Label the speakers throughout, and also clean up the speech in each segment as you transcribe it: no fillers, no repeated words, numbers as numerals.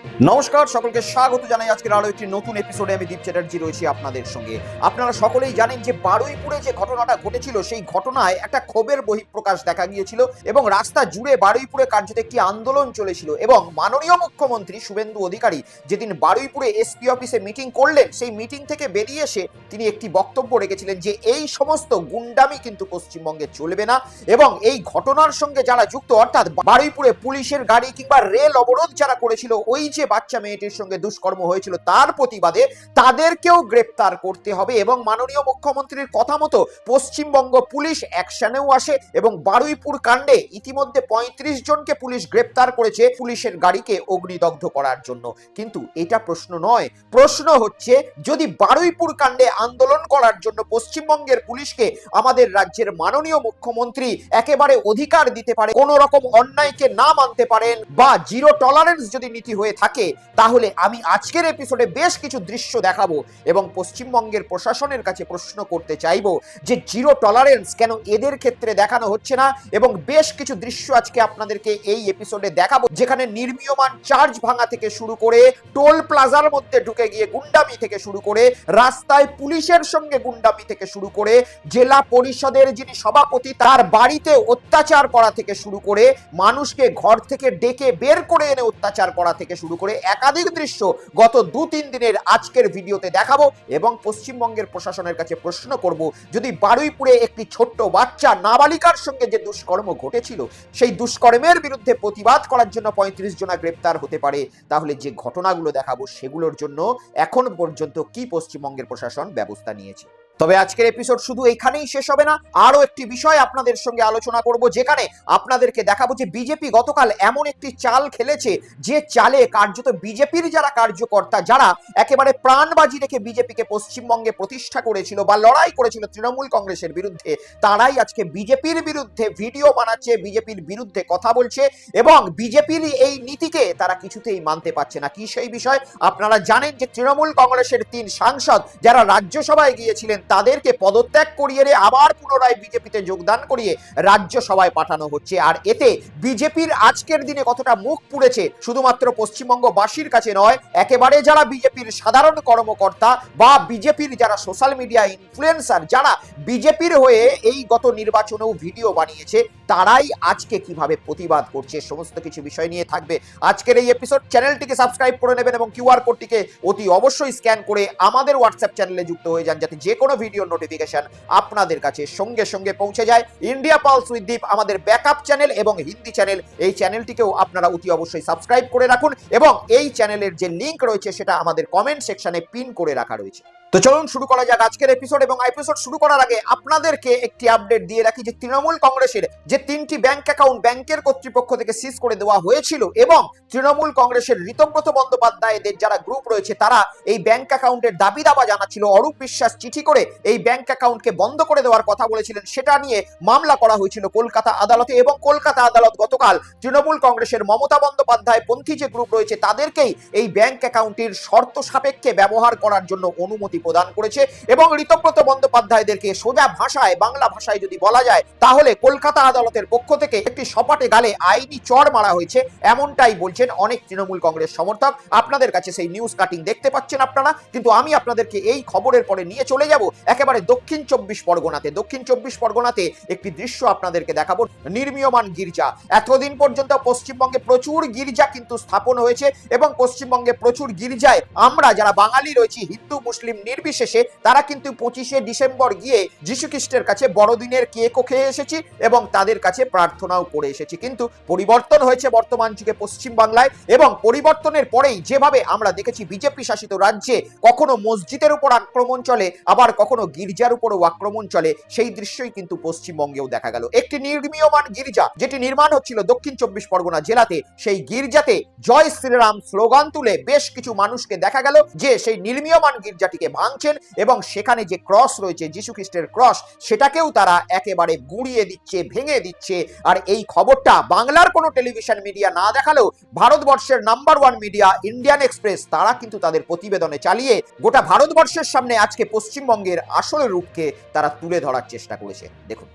Speaker 1: নমস্কার, সকলকে স্বাগত জানাই আজকের আরো একটি নতুন এপিসোডে। আমি দীপ চ্যাটার্জি রয়েছি আপনাদের সঙ্গে। আপনারা সকলেই জানেন যে বারুইপুরে যে ঘটনাটা ঘটেছিল সেই ঘটনায় একটা ক্ষোভের বহিঃপ্রকাশ দেখা গিয়েছিল এবং রাস্তা জুড়ে বারুইপুরে কার্যত একটি আন্দোলন চলেছিল এবং মাননীয় মুখ্যমন্ত্রী শুভেন্দু অধিকারী যেদিন বারুইপুরে এসপি অফিসে মিটিং করলেন, সেই মিটিং থেকে বেরিয়ে এসে তিনি একটি বক্তব্য রেখেছিলেন যে এই সমস্ত গুন্ডামি কিন্তু পশ্চিমবঙ্গে চলবে না এবং এই ঘটনার সঙ্গে যারা যুক্ত, অর্থাৎ বারুইপুরে পুলিশের গাড়ি কিংবা রেল অবরোধ যারা করেছিল, ওই যে বাচ্চা মেয়েটির সঙ্গে দুষ্কর্ম হয়েছিল তার প্রতিবাদে তাদেরকেও গ্রেপ্তার করতে হবে এবং মাননীয় মুখ্যমন্ত্রীর কথা মতো পশ্চিমবঙ্গ পুলিশ অ্যাকশনেও আসে এবং বারুইপুর কাণ্ডে ইতিমধ্যে ৩৫ জনকে পুলিশ গ্রেপ্তার করেছে পুলিশের গাড়িকে অগ্নিদগ্ধ করার জন্য। কিন্তু এটা প্রশ্ন নয়, প্রশ্ন হচ্ছে যদি বারুইপুর কাণ্ডে আন্দোলন করার জন্য পশ্চিমবঙ্গের পুলিশকে আমাদের রাজ্যের মাননীয় মুখ্যমন্ত্রী একেবারে অধিকার দিতে পারে, কোন রকম অন্যায়কে না মানতে পারেন বা জিরো টলারেন্স যদি নীতি হয়ে থাকে, তাহলে আমি আজকের এপিসোডে বেশ কিছু দৃশ্য দেখাবো এবং পশ্চিমবঙ্গের প্রশাসনের কাছে প্রশ্ন করতে চাইবো যে জিরো টলারেন্স কেন এদের ক্ষেত্রে দেখানো হচ্ছে না। এবং বেশ কিছু দৃশ্য আজকে আপনাদেরকে এই এপিসোডে দেখাবো যেখানে নির্মীয়মান চার্জ ভাঙা থেকে শুরু করে টোল প্লাজার মধ্যে ঢুকে গিয়ে গুন্ডামি থেকে শুরু করে রাস্তায় পুলিশের সঙ্গে গুন্ডামি থেকে শুরু করে জেলা পরিষদের যিনি সভাপতি তার বাড়িতে অত্যাচার করা থেকে শুরু করে মানুষকে ঘর থেকে ডেকে বের করে এনে অত্যাচার করা থেকে শুরু করে একাধিক দৃশ্য গত ২-৩ দিনের আজকের ভিডিওতে দেখাবো এবং পশ্চিমবঙ্গের প্রশাসনের কাছে প্রশ্ন করব যদি বারুইপুরে একটি ছোট্ট বাচ্চা নাবালিকার সঙ্গে যে দুষ্কর্ম ঘটেছিল সেই দুষ্কর্মের বিরুদ্ধে প্রতিবাদ করার জন্য ৩৫ জনা গ্রেপ্তার হতে পারে, তাহলে যে ঘটনাগুলো দেখাবো সেগুলোর জন্য এখন পর্যন্ত কি পশ্চিমবঙ্গের প্রশাসন ব্যবস্থা নিয়েছে। তবে আজকের এপিসোড শুধু এখানেই শেষ হবে না, আরো একটি বিষয় আপনাদের সঙ্গে আলোচনা করব যেখানে আপনাদেরকে দেখাবো যে বিজেপি গতকাল এমন একটি চাল খেলেছে যে চালে কার্যত বিজেপির যারা কার্যকর্তা যারা একেবারে প্রাণবাজি রেখে বিজেপিকে পশ্চিমবঙ্গে প্রতিষ্ঠা করেছিল বা লড়াই করেছিল তৃণমূল কংগ্রেসের বিরুদ্ধে, তারাই আজকে বিজেপির বিরুদ্ধে ভিডিও বানাচ্ছে, বিজেপির বিরুদ্ধে কথা বলছে এবং বিজেপির এই নীতিকে তারা কিছুতেই মানতে পারছে না। কি সেই বিষয়? আপনারা জানেন যে তৃণমূল কংগ্রেসের ৩ সাংসদ যারা রাজ্যসভায় গিয়েছিলেন তাদেরকে পদত্যাগ করিয়ে আবার পুনরায় বিজেপিতে যোগদান করিয়ে রাজ্যসভায় পাঠানো হচ্ছে। আর এতে বিজেপির আজকের দিনে কতটা মুখ পুড়েছে শুধুমাত্র পশ্চিমবঙ্গবাসীর কাছে নয়, একেবারে যারা বিজেপির সাধারণ কর্মকর্তা বা বিজেপির যারা সোশ্যাল মিডিয়া ইনফ্লুয়েন্সার যারা বিজেপির হয়ে এই গত নির্বাচনেও ভিডিও বানিয়েছে, তারাই আজকে কিভাবে প্রতিবাদ করছে সমস্ত কিছু বিষয় নিয়ে থাকবে আজকের এই এপিসোড। চ্যানেলটিকে সাবস্ক্রাইব করে নেবেন এবং কিউআর কোডটিকে অতি অবশ্যই স্ক্যান করে আমাদের হোয়াটসঅ্যাপ চ্যানেলে যুক্ত হয়ে যান যাতে যে কোনো ভিডিও নোটিফিকেশন আপনাদের কাছে সঙ্গে সঙ্গে পৌঁছে যায়। ইন্ডিয়া পালস উইথ দীপ আমাদের ব্যাকআপ চ্যানেল এবং হিন্দি চ্যানেল, এই চ্যানেলটিকেও আপনারা অতি অবশ্যই সাবস্ক্রাইব করে রাখুন এবং এই চ্যানেলের যে লিংক রয়েছে সেটা আমাদের কমেন্ট সেকশনে পিন করে রাখা রয়েছে। তো চলুন শুরু করা যাক আজকের এপিসোড এবং এপিসোড শুরু করার আগে আপনাদেরকে একটি আপডেট দিয়ে রাখি যে তৃণমূল কংগ্রেসের যে 3টি ব্যাংক অ্যাকাউন্ট ব্যাংকের কর্তৃপক্ষ থেকে সিজ করে দেওয়া হয়েছিল এবং তৃণমূল কংগ্রেসের ঋতব্রত বন্দ্যোপাধ্যায়দের যারা গ্রুপ রয়েছে তারা এই ব্যাংক অ্যাকাউন্টের দাবি দাবা জানাচ্ছিল, অরূপ বিশ্বাস চিঠি করে এই ব্যাংক অ্যাকাউন্টকে বন্ধ করে দেওয়ার কথা বলেছিলেন, সেটা নিয়ে মামলা করা হয়েছিল কলকাতা আদালতে এবং কলকাতা আদালত গতকাল তৃণমূল কংগ্রেসের মমতা বন্দ্যোপাধ্যায় পন্থী যে গ্রুপ রয়েছে তাদেরকেই এই ব্যাংক অ্যাকাউন্টের শর্ত সাপেক্ষে ব্যবহার করার জন্য অনুমতি প্রদান করেছে এবং ঋতব্রত বন্দ্যোপাধ্যায়দেরকে সোজা ভাষায় বাংলা ভাষায় যদি বলা যায় তাহলে কলকাতা আদালতের পক্ষ থেকে একটি সপাটে গালে আইনি চড় মারা হয়েছে, এমনটাই বলছেন অনেক তৃণমূল কংগ্রেস সমর্থক। আপনাদের কাছে সেই নিউজ কাটিং দেখতে পাচ্ছেন আপনারা, কিন্তু আমি আপনাদেরকে এই খবরের পরে নিয়ে চলে যাব একেবারে দক্ষিণ ২৪ পরগনাতে। দক্ষিণ ২৪ পরগনাতে একটি দৃশ্য আপনাদেরকে দেখাবো, নির্মীয়মান গির্জা। এতদিন পর্যন্ত পশ্চিমবঙ্গে প্রচুর গির্জা কিন্তু স্থাপন হয়েছে এবং পশ্চিমবঙ্গে প্রচুর গির্জায় আমরা যারা বাঙালি রয়েছি হিন্দু মুসলিম নির্বিশেষে তারা কিন্তু ২৫শে ডিসেম্বর গিয়ে যীশু খ্রিস্টের কাছে বড়দিনের কেকও খেয়ে এসেছি এবং তাদের কাছে প্রার্থনাও করে এসেছি। কিন্তু পরিবর্তন হয়েছে বর্তমান যুগে পশ্চিম বাংলায় এবং পরিবর্তনের পরেই যেভাবে আমরা দেখেছি বিজেপি শাসিত রাজ্যে কখনো মসজিদের উপর আক্রমণ চলে আবার কখনো গির্জার উপরও আক্রমণ চলে, সেই দৃশ্যই কিন্তু পশ্চিমবঙ্গেও দেখা গেল। একটি নির্মীয়মান গির্জা যেটি নির্মাণ হচ্ছিল দক্ষিণ ২৪ পরগনা জেলাতে, সেই গির্জাতে জয় শ্রীরাম স্লোগান তুলে বেশ কিছু মানুষকে দেখা গেল যে সেই নির্মীয়মান গির্জাটিকে ভাঙছেন এবং সেখানে যে ক্রস রয়েছে যীশু খ্রিস্টের ক্রস সেটাকেও তারা একেবারে গুঁড়িয়ে দিচ্ছে, ভেঙে দিচ্ছে। আর এই খবরটা বাংলার কোনো টেলিভিশন মিডিয়া না দেখালেও ভারতবর্ষের নাম্বার 1 মিডিয়া ইন্ডিয়ান এক্সপ্রেস তারা কিন্তু তাদের প্রতিবেদনে চালিয়ে গোটা ভারতবর্ষের সামনে আজকে পশ্চিমবঙ্গের আসল রূপকে তারা তুলে ধরার চেষ্টা করেছে। দেখুন।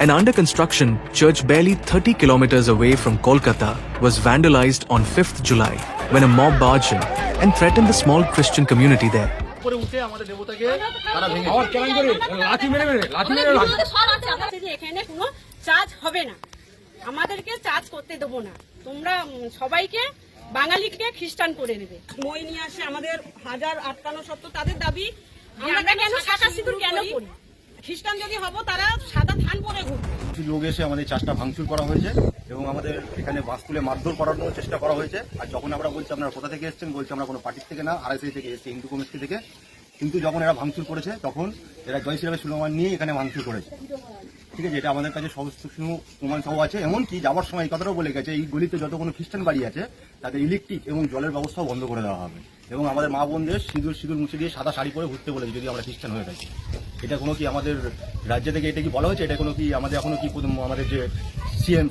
Speaker 2: An under-construction church barely 30 kilometers away from Kolkata was vandalized on 5th July when a mob barged in and threatened the small Christian community there.
Speaker 3: উপরে উঠে আমাদের দেবতাকে তারা ভেঙে আবার কেমন করে লাঠি মেরে
Speaker 4: এখানে কোনো চার্জ হবে না, আমাদেরকে চার্জ করতে দেবো না, তোমরা সবাইকে বাঙালিকে খ্রিস্টান করে নেবে। মই নিয়ে আসে আমাদের হাজার আটকানো সত্ত্বেও তাদের দাবি আমরা কেন শাখা সিঁদুর কেন করি, খ্রিস্টান যদি হবো তারা সাদা থান পরে ঘুরবে।
Speaker 3: কিছু লোক এসে আমাদের চাষটা ভাঙচুর করা হয়েছে এবং আমাদের এখানে বাস তুলে মারধর করানোর চেষ্টা করা হয়েছে। আর যখন আমরা বলছি আপনারা কোথা থেকে এসেছেন, বলছি আমরা কোনো পার্টির থেকে না, আরএসআই থেকে এসেছি, হিন্দু কমিউনিটি থেকে। কিন্তু যখন এরা ভাঙচুর করেছে তখন এরা জয় শ্রীরামের স্লোগান নিয়ে এখানে ভাঙচুর করেছে। ঠিক আছে, এটা আমাদের কাছে সমস্ত প্রমাণ সহ আছে। এমনকি যাওয়ার সময় এই কথাটাও বলে গেছে, এই গলিতে যত কোনো খ্রিস্টান বাড়ি আছে তাদের ইলেকট্রিক এবং জলের ব্যবস্থাও বন্ধ করে দেওয়া হবে এবং আমাদের মা বোনদের সিঁদুর মুছে দিয়ে সাদা শাড়ি পরে ঘুরতে বলেছে যদি আমরা খ্রিস্টান হয়ে থাকি। এটা কোনো কি আমাদের রাজ্য থেকে এটা কি বলা হয়েছে? এটা কোনো কি আমাদের এখনো কি আমাদের যে সিএম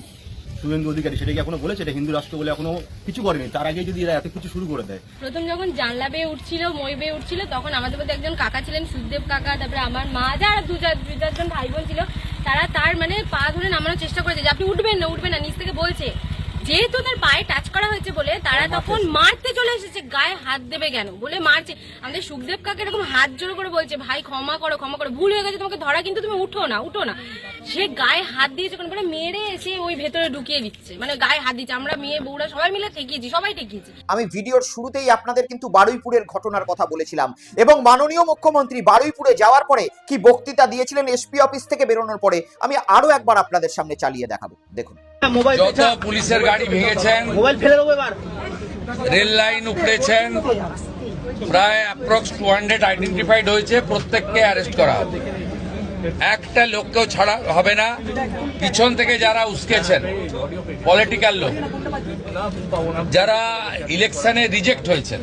Speaker 3: শুভেন্দু অধিকারী সেটা কি এখনো বলেছে এটা হিন্দু রাষ্ট্র বলে? এখনো কিছু করেনি। তার আগে যদি এরা এত কিছু শুরু করে দেয়।
Speaker 5: প্রথম যখন জানলা বেয়ে উঠছিল, মই বেয়ে উঠছিল, তখন আমাদের মধ্যে একজন কাকা ছিলেন, সুখদেব কাকা, তারপরে আমার মা, যারা দু চারজন ভাই বোন ছিল, তারা তার মানে পা ধরে নামানোর চেষ্টা করেছে যে আপনি উঠবেন না, নিচ থেকে বলছে। যেহেতু তার পায়ে টাচ করা হয়েছে বলে তারা তখন মারতে চলে এসেছে, গায়ে হাত দেবে কেন বলে মারছে। আমাদের সুখদেব কাকা এরকম হাত জোড়ো করে বলছে, ভাই ক্ষমা করো, ভুল হয়ে গেছে, তোমাকে ধরা, কিন্তু তুমি উঠো না। সে গায়ে হাত দিয়েছে, কোন করে মেরে এসে ওই ভেতরে ঢুকিয়ে দিচ্ছে, মানে গায়ে হাত দিচ্ছে। আমরা মেয়ে বউরা সবাই মিলে সবাই ঠেকিয়েছি।
Speaker 1: আমি ভিডিওর শুরুতেই আপনাদের কিন্তু বারুইপুরের ঘটনার কথা বলেছিলাম এবং মাননীয় মুখ্যমন্ত্রী বারুইপুরে যাওয়ার পরে কি বক্তৃতা দিয়েছিলেন এসপি অফিস থেকে বেরোনোর পরে, আমি আরো একবার আপনাদের সামনে চালিয়ে দেখাবো, দেখুন।
Speaker 6: যত পুলিশের গাড়ি ভেঙেছেন, রেল লাইন উপড়েছেন, প্রায় অ্যাপ্রক্স 200 আইডেন্টিফাইড হয়েছে, প্রত্যেককে অ্যারেস্ট করা হবে। একটা লোককেও ছাড়া হবে না। পিছন থেকে যারা উস্কেছেন, পলিটিক্যাল লোক যারা ইলেকশনে রিজেক্ট হয়েছেন,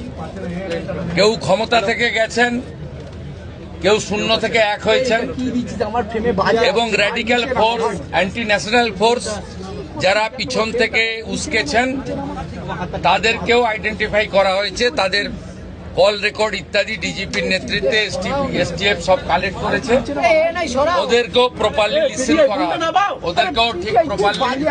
Speaker 6: কেউ ক্ষমতা থেকে গেছেন, কেউ শূন্য থেকে এক হয়েছেন, এবং radical force, anti national force যারা পিছন থেকে উস্কেছেন তাদেরকেও আইডেন্টিফাই করা হয়েছে। তাদের কল রেকর্ড ইত্যাদি ডিজিপির নেতৃত্বে এসটিএফ সব কালেক্ট করেছে। ওদেরকেও প্রপারলি লিসেন করা হবে, ওদেরকেও ঠিক প্রপারলি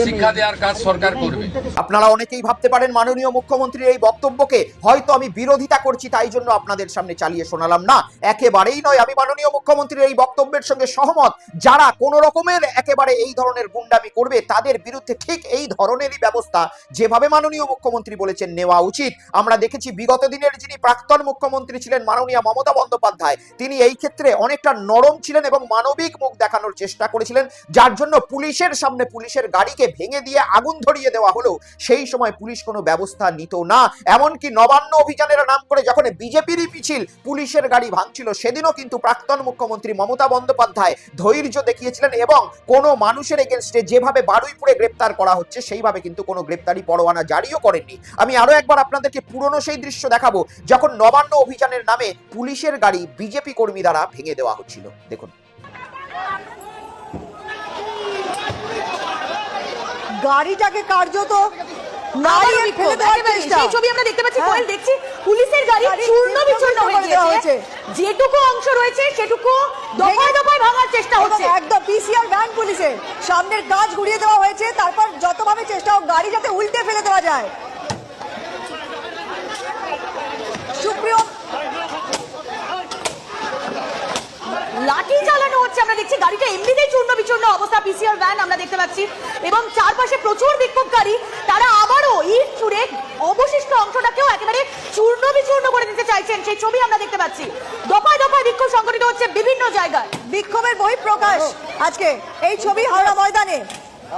Speaker 6: শিক্ষা দেওয়ার কাজ সরকার করবে।
Speaker 1: আপনারা অনেকেই ভাবতে পারেন মাননীয় মুখ্যমন্ত্রীর এই বক্তব্যকে হয়তো আমি বিরোধিতা করছি, তাই জন্য আপনাদের সামনে চালিয়ে শোনালাম। না, একেবারেই নয়। আমি মাননীয় মুখ্যমন্ত্রীর এই বক্তব্যের সঙ্গে সহমত। যারা কোন রকমের একেবারে এই ধরনের গুন্ডামি করবে তাদের বিরুদ্ধে ঠিক এই ধরনেরই ব্যবস্থা যেভাবে মাননীয় মুখ্যমন্ত্রী বলেছেন নেওয়া উচিত। আমরা দেখেছি বিগত দিনের যিনি প্রাক্তন মুখ্যমন্ত্রী ছিলেন মাননীয় মমতা বন্দ্যোপাধ্যায়, তিনি এই ক্ষেত্রে অনেকটা নরম ছিলেন এবং মানবিক মুখ দেখানোর চেষ্টা করেছিলেন, যার জন্য পুলিশের সামনে পুলিশের গাড়িকে ভেঙে দিয়ে আগুন ধরিয়ে দেওয়া হলো। সেই সময় পুলিশ কোনো ব্যবস্থা নিত না। এমনকি নবান্ন অভিযানের নাম করে যখন বিজেপিরই মিছিল পুলিশের গাড়ি ভাঙছিল, সেদিনও কিন্তু প্রাক্তন মুখ্যমন্ত্রী মমতা বন্দ্যোপাধ্যায় ধৈর্য দেখিয়েছিলেন এবং কোনো মানুষের এগেনস্টে যেভাবে বারুইপুরে গ্রেপ্তার করা হচ্ছে সেইভাবে কিন্তু কোনো গ্রেপ্তারি পরোয়ানা জারিও করেননি। আমি আরো একবার আপনাদেরকে পুরনো সেই দৃশ্য দেখাবো যখন নবান্ন অভিযানের নামে পুলিশের গাড়ি বিজেপি কর্মী দ্বারা ভেঙে দেওয়া হচ্ছিল, দেখুন।
Speaker 7: গাড়িটাকে কার্যত নাড়িয়ে ফেলে দেওয়ার চেষ্টা,
Speaker 8: সেই ছবি আমরা দেখতে পাচ্ছি। কোয়েল দেখছি পুলিশের গাড়ি চূর্ণ বিচূর্ণ হয়ে গিয়েছে, যেটুকু অংশ রয়েছে সেটুকু দফায় দফায় ভাঙার চেষ্টা হচ্ছে।
Speaker 7: একদম পিসিআর ভ্যান পুলিশের সামনের কাঁচ ঘুরিয়ে দেওয়া হয়েছে, তারপর যতভাবে চেষ্টা হোক গাড়ি যাতে উল্টে ফেলে দেওয়া যায়। সুপ্রিয়
Speaker 8: লাঠি চালানো হচ্ছে, আমরা দেখছি গাড়িটা এমনিতেই চূর্ণ বিচূর্ণ অবস্থা, পিসিআর ভ্যান আমরা দেখতে পাচ্ছি, এবং চারপাশে প্রচুর বিক্ষোভকারী, তারা আবারও ইট ছুড়ে অবশিষ্ট অংশটাকেও একেবারে চূর্ণ বিচূর্ণ করে দিতে চাইছেন। সেই ছবি আমরা দেখতে পাচ্ছি। দফায় দফায় বিক্ষোভ সংগঠিত হচ্ছে বিভিন্ন জায়গায়,
Speaker 7: বিক্ষোভের বহিঃপ্রকাশ আজকে এই ছবি হাওড়া ময়দানে।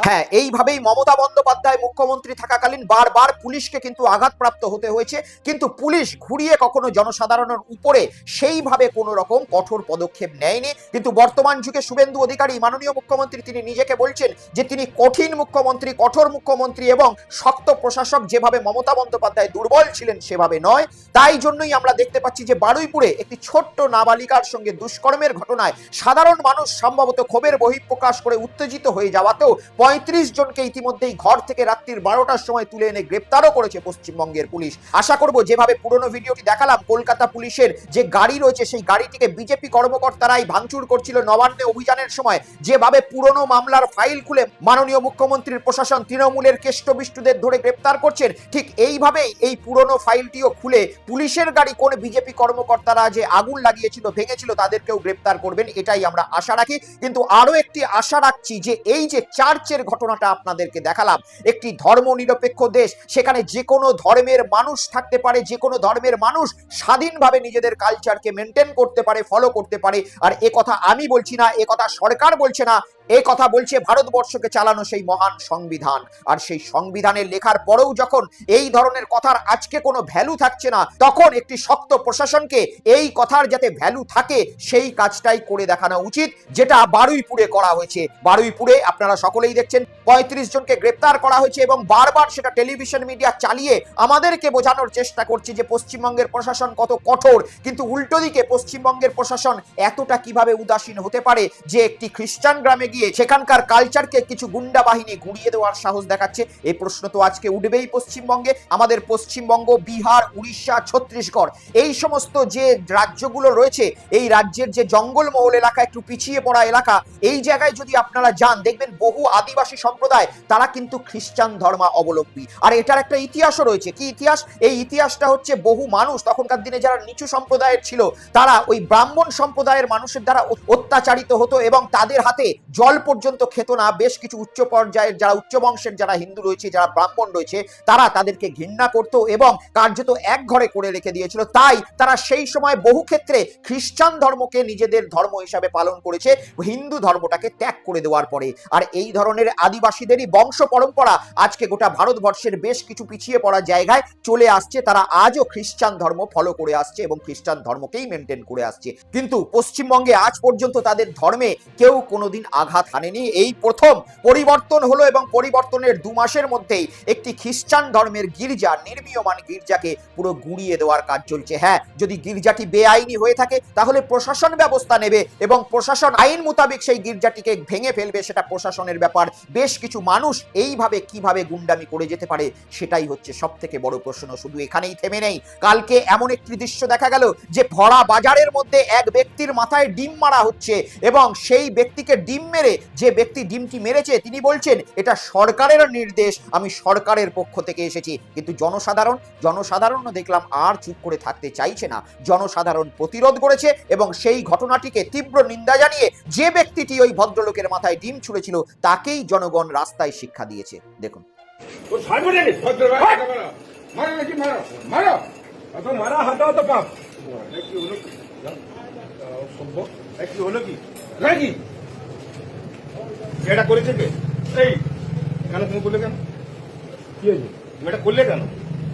Speaker 1: হ্যাঁ, এইভাবেই মমতা বন্দ্যোপাধ্যায় মুখ্যমন্ত্রী থাকাকালীন বারবার পুলিশকে কিন্তু আঘাতপ্রাপ্ত হতে হয়েছে, কিন্তু পুলিশ ঘুরিয়ে কখনো জনসাধারণের উপরে সেইভাবে কোনো রকম কঠোর পদক্ষেপ নেয়নি। কিন্তু বর্তমান যুগে শুভেন্দু অধিকারী মাননীয় মুখ্যমন্ত্রী তিনি নিজেকে বলছেন যে তিনি কঠিন মুখ্যমন্ত্রী, কঠোর মুখ্যমন্ত্রী এবং শক্ত প্রশাসক। যেভাবে মমতা বন্দ্যোপাধ্যায় দুর্বল ছিলেন সেভাবে নয়। তাই জন্যই আমরা দেখতে পাচ্ছি যে বারুইপুরে একটি ছোট্ট নাবালিকার সঙ্গে দুষ্কর্মের ঘটনায় সাধারণ মানুষ সম্ভবত ক্ষোভের বহিঃপ্রকাশ করে উত্তেজিত হয়ে যাওয়াতেও 35 জনকে ইতিমধ্যেই ঘর থেকে রাত্রির 12টার সময় তুলে এনে গ্রেপ্তারও করেছে পশ্চিমবঙ্গের পুলিশ। আশা করব যেভাবে পুরনো ভিডিওটি দেখালাম কলকাতা পুলিশের যে গাড়ি রয়েছে সেই গাড়িটিকে বিজেপি কর্মকর্তারাই ভাঙচুর করছিল নবান্নে অভিযানের সময়, যেভাবে পুরনো মামলার ফাইল খুলে মাননীয় মুখ্যমন্ত্রীর প্রশাসন তৃণমূলের কেষ্টবিষ্টুদের ধরে গ্রেপ্তার করছেন, ঠিক এইভাবেই এই পুরনো ফাইলটিও খুলে পুলিশের গাড়ি কোন বিজেপি কর্মকর্তারা যে আগুন লাগিয়েছিল ভেঙেছিল তাদেরকেও গ্রেপ্তার করবেন, এটাই আমরা আশা রাখি। কিন্তু আরো একটি আশা রাখছি যে এই যে চার্চের ঘটনাটা আপনাদেরকে দেখালাম, একটি ধর্মনিরপেক্ষ দেশ, সেখানে যে কোনো ধর্মের মানুষ থাকতে পারে, যে কোনো ধর্মের মানুষ স্বাধীনভাবে নিজেদের কালচারকে মেনটেন করতে পারে, ফলো করতে পারে। আর এ কথা আমি বলছি না, এ কথা সরকার বলছে না, এ কথা বলছে ভারতবর্ষকে চালানো সেই মহান সংবিধান। আর সেই সংবিধানের লেখার পরেও যখন এই ধরনের কথার আজকে কোনো ভ্যালু থাকছে না, তখন একটি শক্ত প্রশাসনকে এই কথার যাতে ভ্যালু থাকে সেই কাজটাই করে দেখানো উচিত, যেটা বারুইপুরে করা হয়েছে। বারুইপুরে আপনারা সকলেই দেখছেন 35 জনকে গ্রেপ্তার করা হয়েছে এবং বারবার সেটা টেলিভিশন মিডিয়া চালিয়ে আমাদেরকে বোঝানোর চেষ্টা করছে যে পশ্চিমবঙ্গের প্রশাসন কত কঠোর। কিন্তু উল্টো দিকে পশ্চিমবঙ্গের প্রশাসন এতটা কিভাবে উদাসীন হতে পারে যে একটি খ্রিস্টান গ্রামে গিয়ে সেখানকার কালচারকে কিছু গুন্ডা বাহিনী গুঁড়িয়ে দেওয়ার সাহস দেখাচ্ছে? এই প্রশ্ন তো আজকে উঠবেই পশ্চিমবঙ্গে। আমাদের পশ্চিমবঙ্গ, বিহার, উড়িষ্যা, ছত্তিশগড়, এই সমস্ত যে রাজ্যগুলো রয়েছে, এই রাজ্যের যে জঙ্গলমহল এলাকা, একটু পিছিয়ে পড়া এলাকা, এই জায়গায় যদি আপনারা যান দেখবেন বহু আদিবাসী সম্প্রদায় তারা কিন্তু খ্রিস্টান ধর্মাবলম্বী। আর এটার একটা ইতিহাসও রয়েছে। কি ইতিহাস? এই ইতিহাসটা হচ্ছে বহু মানুষ তখনকার দিনে যারা নিচু সম্প্রদায়ের ছিল তারা ওই ব্রাহ্মণ সম্প্রদায়ের মানুষের দ্বারা অত্যাচারিত হতো এবং তাদের হাতে জল পর্যন্ত খেত না। বেশ কিছু উচ্চ পর্যায়ের যারা উচ্চ বংশের যারা হিন্দু রয়েছে, যারা ব্রাহ্মণ রয়েছে, তারা তাদেরকে ঘৃণা করত এবং কার্যত এক ঘরে করে রেখে দিয়েছিল। তাই তারা সেই সময় বহু ক্ষেত্রে খ্রিস্টান ধর্মকে নিজেদের ধর্ম হিসাবে পালন করেছে হিন্দু ধর্মটাকে ত্যাগ করে দেওয়ার পরে। আর এই ধরনের আদিবাসীদেরই বংশ পরম্পরা আজকে গোটা ভারতবর্ষের বেশ কিছু পিছিয়ে পড়া জায়গায় চলে আসছে। তারা আজও খ্রিস্টান ধর্ম ফলো করে আসছে এবং খ্রিস্টান ধর্মকেই মেনটেন করে আসছে। কিন্তু পশ্চিমবঙ্গে আজ পর্যন্ত তাদের ধর্মে কেউ কোনোদিন আঘাত হানেনি। এই প্রথম পরিবর্তন হলো এবং পরিবর্তনের 2 মাসের মধ্যেই একটি খ্রিস্টান ধর্মের গির্জা, নির্মীয়মান গির্জাকে পুরো গুঁড়িয়ে দেওয়ার কাজ চলছে। হ্যাঁ, যদি গির্জাটি বেআইনি হয়ে থাকে তাহলে প্রশাসন ব্যবস্থা নেবে এবং প্রশাসন আইন মোতাবেক সেই গির্জাটিকে ভেঙে ফেলবে, সেটা প্রশাসনের ব্যাপার। বেশ কিছু মানুষ এইভাবে কিভাবে গুন্ডামি করে যেতে পারে সেটাই হচ্ছে সব থেকে বড় প্রশ্ন। শুধু এখানেই থেমে নেই, কালকে এমন একটি দৃশ্য দেখা গেল যে ভরা বাজারের মধ্যে এক ব্যক্তির মাথায় ডিম মারা হচ্ছে এবং সেই ব্যক্তিকে ডিম মেরে, যে ব্যক্তি ডিমটি মেরেছে তিনি বলছেন এটা সরকারের নির্দেশ, আমি সরকারের পক্ষ থেকে এসেছি। কিন্তু জনসাধারণও দেখলাম আর চুপ করে থাকতে চাইছে না। জনসাধারণ প্রতিরোধ করেছে এবং সেই ঘটনাটিকে তীব্র নিন্দা জানিয়ে যে ব্যক্তিটি ওই ভদ্রলোকের মাথায় ডিম ছুঁড়েছিল তাকেই জনগণ রাস্তায় শিক্ষা দিয়েছে। দেখুন।
Speaker 3: এটা করেছে কে? এই কেন তুমি করলে কেন? কি হয়েছে? তুমি এটা করলে কেন?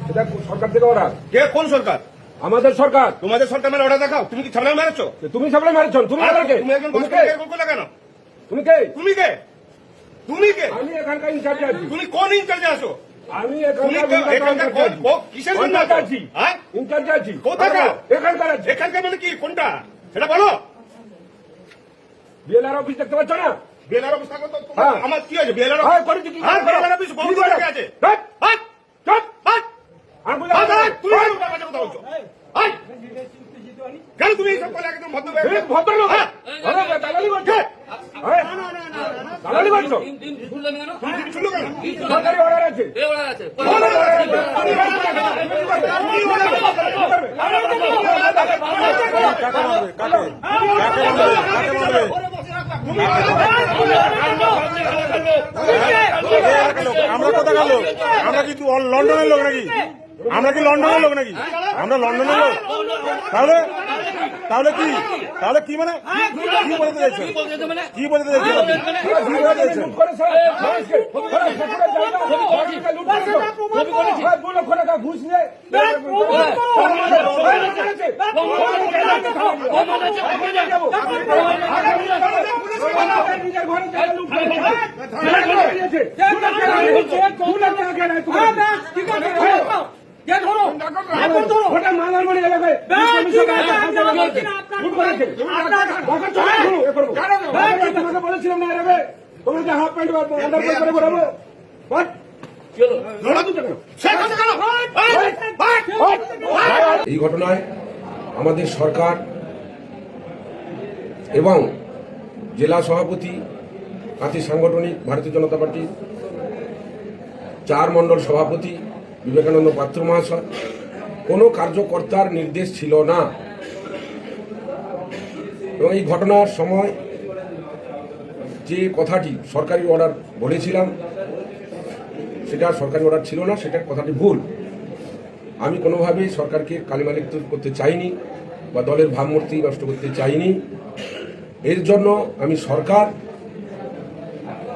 Speaker 9: এটা সরকার থেকে অর্ডার।
Speaker 3: কে? কোন সরকার?
Speaker 9: আমাদের সরকার।
Speaker 3: তোমাদের সরকার মানে অর্ডার দেখাও। তুমি কি ছাবলা মেরেছো?
Speaker 9: তুমি সামনে মারছো। তুমি আমাকে
Speaker 3: তুমি একজন এরকম করলে কেন?
Speaker 9: তুমি কে?
Speaker 3: তুমি কে? তুমি কে?
Speaker 9: আমি এখানকার ইনচার্জে আছি।
Speaker 3: তুমি কোন ইনচার্জে আছো?
Speaker 9: আমি
Speaker 3: এখানকার কিসের জন্য
Speaker 9: আছি?
Speaker 3: হ্যাঁ,
Speaker 9: ইনচার্জে আছি।
Speaker 3: কোথাকার?
Speaker 9: এখানকার আছি।
Speaker 3: এখানকার মানে কি? কোনটা সেটা বলো।
Speaker 9: বিএলআর অফিস দেখতে পাচ্ছ না?
Speaker 3: বিএলআর অফিস থাকো তো আমার কি আছে? বিএলআর
Speaker 9: হ্যাঁ, করেছি কি?
Speaker 3: বিএলআর অফিস বহুত দূরে আছে।
Speaker 9: চুপ! আমি বলি
Speaker 3: তুমি কথা বলছো? কেন তুমি এইসব করে একদম
Speaker 9: ভদ্রলোক দালালি করছো? দালালি করছো?
Speaker 3: শুনলো কেন?
Speaker 9: সরকারি অর্ডার আছে।
Speaker 10: আমরা কোথা গেল? আমরা কি লন্ডনের লোক নাকি? আমরা কি লন্ডনের লোক নাকি? আমরা লন্ডনের লোক? তাহলে তাহলে কি? তাহলে কি মানে কি বলতে চাইছেন? কি বলতে চাইছেন? কি বলতে চাইছেন?
Speaker 9: ঘুষ নিয়ে মালারমারি এলাকায় বলেছিলাম না এলাকায় তোমাকে হাফ প্যান্ট আন্ডার প্যান্ট করে ঘোরাবো বাট
Speaker 11: এই ঘটনায় আমাদের সরকার এবং জেলা সভাপতি কাঁথি সাংগঠনিক ভারতীয় জনতা পার্টি 4 মণ্ডল সভাপতি বিবেকানন্দ পাত্র মহাশয় কোনো কার্যকর্তার নির্দেশ ছিল না এবং এই ঘটনার সময় যে কথাটি সরকারি অর্ডার বলেছিলাম সেটা সরকারি অর্ডার ছিল না, সেটার কথাটি ভুল। আমি কোনোভাবেই সরকারকে কালিমালিপ্ত করতে চাইনি বা দলের ভাবমূর্তি নষ্ট করতে চাইনি। এর জন্য আমি সরকার,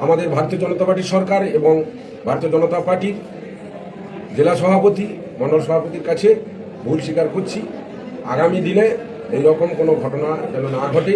Speaker 11: আমাদের ভারতীয় জনতা পার্টির সরকার এবং ভারতীয় জনতা পার্টির জেলা সভাপতি মণ্ডল সভাপতির কাছে ভুল স্বীকার করছি। আগামী দিনে এইরকম কোনো ঘটনা যেন না ঘটে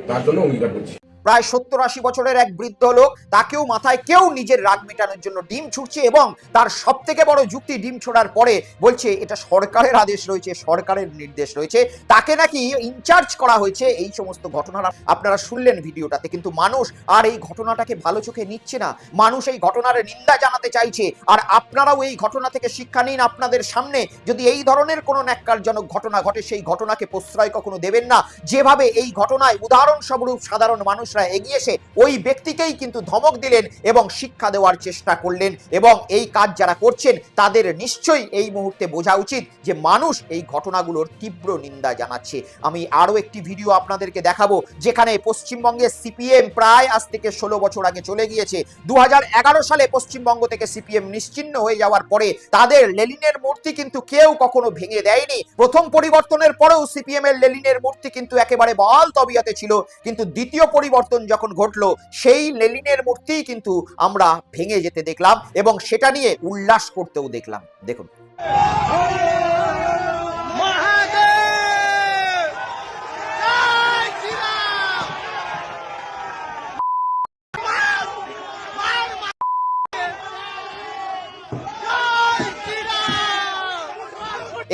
Speaker 11: তার জন্য অঙ্গীকার করছি।
Speaker 1: প্রায় 70-80 বছরের এক বৃদ্ধ লোক, তাকেও মাথায় কেউ নিজের রাগ মেটানোর জন্য ডিম ছুটছে এবং তার সব থেকে বড় যুক্তি ডিম ছোড়ার পরে বলছে এটা সরকারের আদেশ রয়েছে, সরকারের নির্দেশ রয়েছে, তাকে নাকি ইনচার্জ করা হয়েছে। এই সমস্ত ঘটনা আপনারা শুনলেন ভিডিওটাতে, কিন্তু মানুষ আর এই ঘটনাটাকে ভালো চোখে নিচ্ছে না। মানুষ এই ঘটনার নিন্দা জানাতে চাইছে। আর আপনারাও এই ঘটনা থেকে শিক্ষা নিন। আপনাদের সামনে যদি এই ধরনের কোনো ন্যাক্কারজনক ঘটনা ঘটে, সেই ঘটনাকে প্রশ্রয় কখনো দেবেন না। যেভাবে এই ঘটনায় উদাহরণস্বরূপ সাধারণ মানুষ এগিয়ে এসে ওই ব্যক্তিকেই কিন্তু ধমক দিলেন এবং শিক্ষা দেওয়ার চেষ্টা করলেন, এবং এই কাজ যারা করছেন তাদের নিশ্চয়ই এই মুহূর্তে বোঝা উচিত যে মানুষ এই ঘটনাগুলোর তীব্র নিন্দা জানাচ্ছে। আমি আরো একটি ভিডিও আপনাদেরকে দেখাবো যেখানে পশ্চিমবঙ্গে সিপিএম প্রায় আজ থেকে 16 বছর আগে চলে গিয়েছে। 2011 সালে পশ্চিমবঙ্গ থেকে সিপিএম নিশ্চিহ্ন হয়ে যাওয়ার পরে তাদের লেনিনের মূর্তি কিন্তু কেউ কখনো ভেঙে দেয়নি। প্রথম পরিবর্তনের পরেও সিপিএম এর লেনিনের মূর্তি কিন্তু একেবারে বহাল তবিয়তে ছিল, কিন্তু দ্বিতীয় পরিবর্তন যখন ঘটলো সেই লেনিনের মূর্তি কিন্তু আমরা ভেঙে যেতে দেখলাম এবং সেটা নিয়ে উল্লাস করতেও দেখলাম। দেখুন,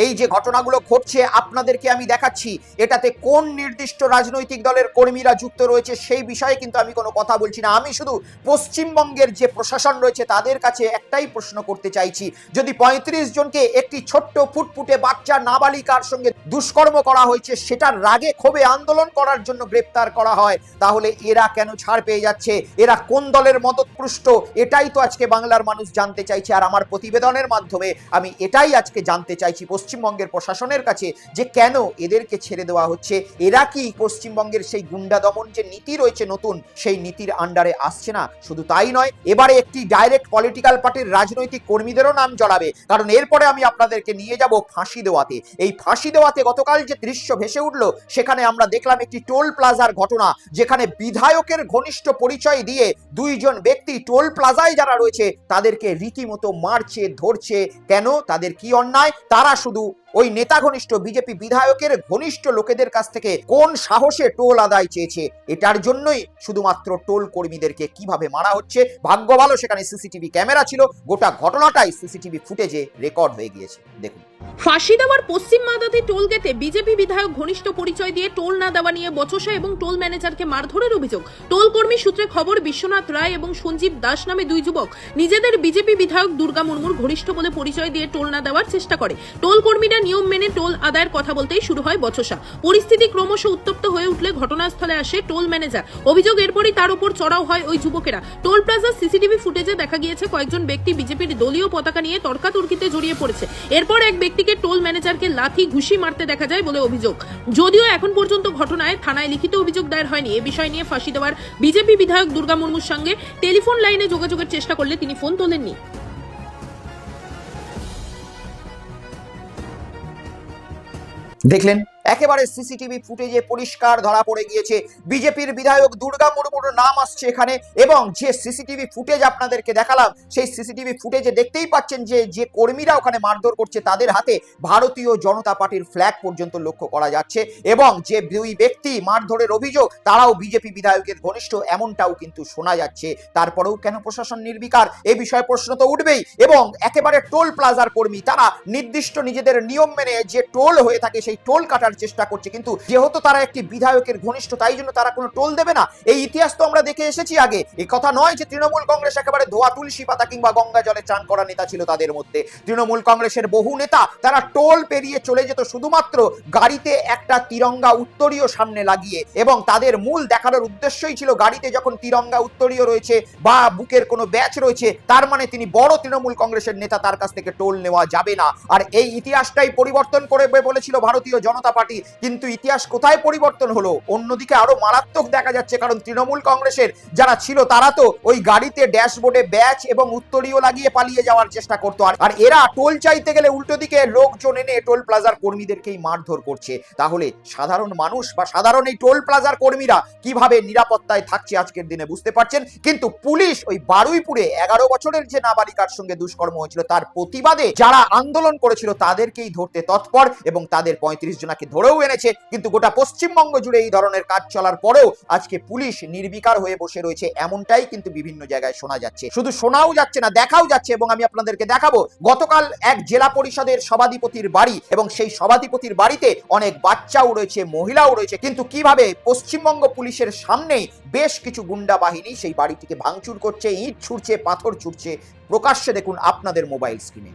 Speaker 1: এই যে ঘটনাগুলো ঘটছে আপনাদেরকে আমি দেখাচ্ছি, এটাতে কোন নির্দিষ্ট রাজনৈতিক দলের কর্মীরা যুক্ত রয়েছে সেই বিষয়ে কিন্তু আমি কোনো কথা বলছি না। আমি শুধু পশ্চিমবঙ্গের যে প্রশাসন রয়েছে তাদের কাছে একটাই প্রশ্ন করতে চাইছি, যদি 35 জনকে একটি ছোট্ট ফুটফুটে বাচ্চা নাবালিকার সঙ্গে দুষ্কর্ম করা হয়েছে সেটার রাগে ক্ষোভে আন্দোলন করার জন্য গ্রেপ্তার করা হয়, তাহলে এরা কেন ছাড় পেয়ে যাচ্ছে? এরা কোন দলের মদতপুষ্ট? এটাই তো আজকে বাংলার মানুষ জানতে চাইছে। আর আমার প্রতিবেদনের মাধ্যমে আমি এটাই আজকে জানতে চাইছি পশ্চিমবঙ্গের প্রশাসনের কাছে, যে কেন এদেরকে ছেড়ে দেওয়া হচ্ছে। এরা কি পশ্চিমবঙ্গের সেই গুন্ডা দমন যে নীতি রয়েছে নতুন, সেই নীতির আন্ডারে আসছে না? শুধু তাই নয়, এবারে একটি ডাইরেক্ট পলিটিক্যাল পার্টির রাজনৈতিক কর্মীদেরও নাম জড়াবে, কারণ এরপরে আমি আপনাদেরকে নিয়ে যাব ফাঁসি দেওয়াতে। এই ফাঁসি দেওয়াতে গতকাল যে দৃশ্য ভেসে উঠলো সেখানে আমরা দেখলাম একটি টোল প্লাজার ঘটনা, যেখানে বিধায়কের ঘনিষ্ঠ পরিচয় দিয়ে 2 জন ব্যক্তি টোল প্লাজায় যারা রয়েছে তাদেরকে রীতিমতো মারছে, ধরছে। কেন? তাদের কি অন্যায়? তারা শুধু ওই নেতা ঘনিষ্ঠ বিজেপি বিধায়কের ঘনিষ্ঠ লোকেদের কাছ থেকে কোন সাহসে টোল আদায় চেয়েছে, এটার জন্যই শুধুমাত্র টোল কর্মীদেরকে কিভাবে মারা হচ্ছে। ভাগ্য ভালো সেখানে সিসিটিভি ক্যামেরা ছিল, গোটা ঘটনাটাই সিসিটিভি ফুটেজে রেকর্ড হয়ে গিয়েছে। দেখুন,
Speaker 12: ফাঁসি দেওয়ার পশ্চিম মাদাতি টোল গেটে বিজেপি বিধায়ক ঘনিষ্ঠ পরিচয় দিয়ে টোল না দেওয়া নিয়ে বচসা এবং টোল ম্যানেজারকে মারধরের অভিযোগ। টোল কর্মী সূত্রে খবর, বিশ্বনাথ রায় এবং সঞ্জীব দাস নামে 2 যুবক নিজেদের বিজেপি বিধায়ক দুর্গা মুর্মুর ঘনিষ্ঠ বলে পরিচয় দিয়ে টোল না দেওয়ার চেষ্টা করে। টোল কর্মীরা নিয়ম মেনে টোল আদায়ের কথা বলতেই শুরু হয় বচসা। পরিস্থিতি ক্রমশ উত্তপ্ত হয়ে উঠলে ঘটনাস্থলে আসে টোল ম্যানেজার। অভিযোগ, এরপরই তার উপর চড়াও হয় ওই যুবকেরা। টোল প্লাজার সিসিটিভি ফুটেজে দেখা গিয়েছে কয়েকজন ব্যক্তি বিজেপির দলীয় পতাকা নিয়ে তর্কাতর্কিতে জড়িয়ে পড়েছে। এরপর এক ব্যক্তিকে টোল ম্যানেজারকে লাথি ঘুষি মারতে দেখা যায় বলে অভিযোগ। যদিও এখন পর্যন্ত ঘটনায় থানায় লিখিত অভিযোগ দায়ের হয়নি। এ বিষয় নিয়ে ফাঁসি দেওয়ার বিজেপি বিধায়ক দুর্গা মুর্মুর সঙ্গে টেলিফোন লাইনে যোগাযোগের চেষ্টা করলে তিনি ফোন তোলেননি।
Speaker 1: দেখলেন একেবারে সিসিটিভি ফুটেজে পরিষ্কার ধরা পড়ে গিয়েছে বিজেপির বিধায়ক দুর্গা মুর্মুর নাম আসছে এখানে। এবং যে সিসিটিভি ফুটেজ আপনাদেরকে দেখালাম সেই সিসিটিভি ফুটেজে দেখতেই পাচ্ছেন যে কর্মীরা ওখানে মারধর করছে তাদের হাতে ভারতীয় জনতা পার্টির ফ্ল্যাগ পর্যন্ত লক্ষ্য করা যাচ্ছে, এবং যে 2 ব্যক্তি মারধরের অভিযোগ তারাও বিজেপি বিধায়কের ঘনিষ্ঠ এমনটাও কিন্তু শোনা যাচ্ছে। তারপরেও কেন প্রশাসন নির্বিকার, এ বিষয়ে প্রশ্ন তো উঠবেই। এবং একেবারে টোল প্লাজার কর্মী, তারা নির্দিষ্ট নিজেদের নিয়ম মেনে যে টোল হয়ে থাকে সেই টোল কাটার চেষ্টা করছে, কিন্তু যেহেতু তারা একটি বিধায়কের ঘনিষ্ঠ তাই জন্য তারা কোনো টোল দেবে না। এই ইতিহাস তো আমরা দেখে এসেছি আগে। এই কথা নয় যে তৃণমূল কংগ্রেস একেবারে ধোয়া তুলসী পাতা কিংবা গঙ্গা জলে চান করা নেতা ছিল তাদের মধ্যে। তৃণমূল কংগ্রেসের বহু নেতা তারা টোল পেরিয়ে চলে যেত শুধুমাত্র গাড়িতে একটা তিরঙ্গা উত্তরীয় সামনে লাগিয়ে, এবং তাদের মূল দেখানোর উদ্দেশ্যই ছিল গাড়িতে যখন তিরঙ্গা উত্তরীয় রয়েছে বা বুকের কোনো ব্যাচ রয়েছে তার মানে তিনি বড় তৃণমূল কংগ্রেসের নেতা, তার কাছ থেকে টোল নেওয়া যাবে না। আর এই ইতিহাসটাই পরিবর্তন করবে বলেছিল ভারতীয় জনতা পার্টি, কিন্তু ইতিহাস কোথায় পরিবর্তন হলো? অন্যদিকে আরো মারাত্মক দেখা যাচ্ছে, কারণ তৃণমূল কংগ্রেসের যারা ছিল তারা তো ওই গাড়িতে ড্যাশবোর্ডে ব্যাচ এবং উত্তরীয় লাগিয়ে পালিয়ে যাওয়ার চেষ্টা করতো, আর এরা টোল চাইতে গেলে উল্টো দিকে লোকজন এনে টোল প্লাজার কর্মীদেরকেই মারধর করছে। তাহলে সাধারণ মানুষ বা সাধারণ এই টোল প্লাজার কর্মীরা কিভাবে নিরাপত্তায় থাকছে আজকের দিনে বুঝতে পারছেন। কিন্তু পুলিশ ওই বারুইপুরে 11 বছরের যে নাবালিকার সঙ্গে দুষ্কর্ম হয়েছিল তার প্রতিবাদে যারা আন্দোলন করেছিল তাদেরকেই ধরতে তৎপর, এবং তাদের 35 জনকে ধরেও এনেছে। কিন্তু গোটা পশ্চিমবঙ্গ জুড়ে এই ধরনের কাজ চলার পরেও আজকে পুলিশ নির্বিকার হয়ে বসে রয়েছে, এমনটাই কিন্তু বিভিন্ন জায়গায় শোনা যাচ্ছে। শুধু শোনাও যাচ্ছে না, দেখাও যাচ্ছে, এবং আমি আপনাদেরকে দেখাবো। গতকাল এক জেলা পরিষদের সভাধিপতির বাড়ি, এবং সেই সভাধিপতির বাড়িতে অনেক বাচ্চাও রয়েছে, মহিলাও রয়েছে, কিন্তু কিভাবে পশ্চিমবঙ্গ পুলিশের সামনেই বেশ কিছু গুন্ডা বাহিনী সেই বাড়িটিকে ভাঙচুর করছে, ইট ছুড়ছে, পাথর ছুড়ছে। প্রকাশ্যে দেখুন আপনাদের মোবাইল স্ক্রিনে।